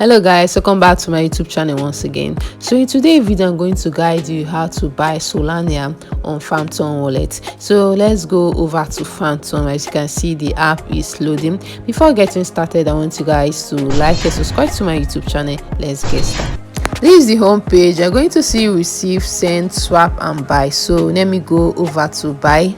Hello guys, welcome back to my YouTube channel once again. So in today's video I'm going to guide you how to buy Solana on Phantom wallet. So let's go over to Phantom. As you can see, the app is loading. Before getting started, I want you guys to like and subscribe to my YouTube channel. Let's get started. This is the home page. You're going to see receive, send, swap and buy. So let me go over to buy.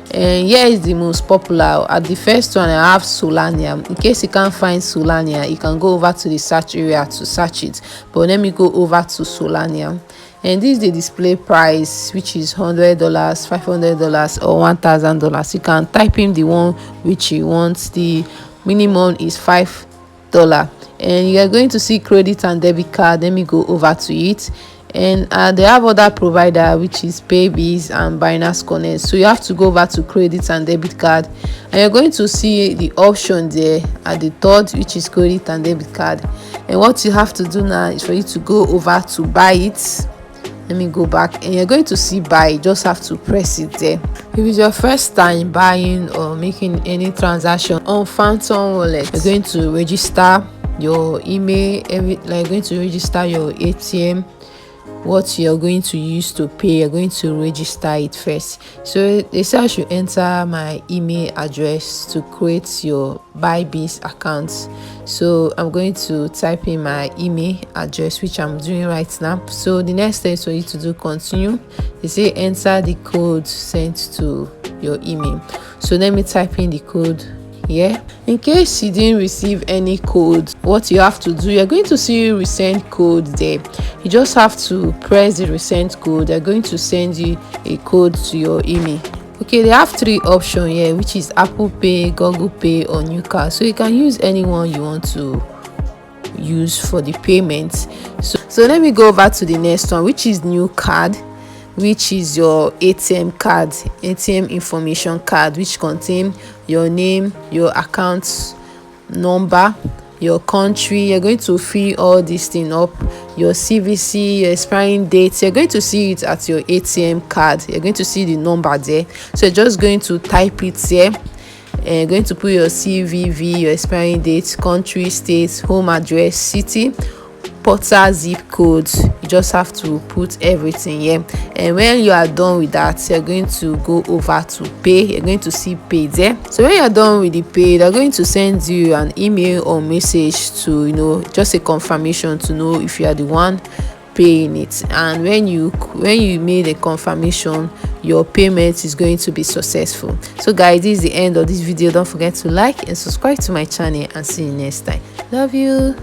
And here is the most popular. At the first one I have Solana. In case you can't find Solana, you can go over to the search area to search it, but let me go over to Solana. And this is the display price, which is $100, $500 or $1,000. You can type in the one which you want. The minimum is $5, and you are going to see credit and debit card. Let me go over to it. And they have other provider, which is Paybiz and Binance Connect. So you have to go over to credit and debit card, and you're going to see the option there at the third, which is credit and debit card. And what you have to do now is for you to go over to buy it. Let me go back, and you're going to see buy. You just have to press it there. If it's your first time buying or making any transaction on Phantom wallet, you're going to register your email, you're going to register your ATM, what you're going to use to pay. You're going to register it first. So they say I should enter my email address to create your Bybit account. So I'm going to type in my email address, which I'm doing right now. So the next step is for you to do continue. They say enter the code sent to your email. So let me type in the code here. In case you didn't receive any code, what you have to do, you're going to see resend code there. You just have to press the resend code. They're going to send you a code to your email. Okay, they have three options here, which is Apple Pay, Google Pay or New Card. So you can use anyone you want to use for the payment. So let me go over to the next one, which is New Card, which is your ATM card, ATM information card, which contain your name, your account number, your country. You're going to fill all this thing up, your CVC, your expiring date. You're going to see it at your ATM card. You're going to see the number there. So you're just going to type it there, and you're going to put your CVV, your expiring date, country, state, home address, city, portal, zip code. You just have to put everything here. And when you are done with that, you're going to go over to pay. You're going to see pay there. So when you're done with the pay, they're going to send you an email or message to just a confirmation to know if you are the one paying it. And when you made a confirmation, your payment is going to be successful. So guys, this is the end of this video. Don't forget to like and subscribe to my channel, and see you next time. Love you.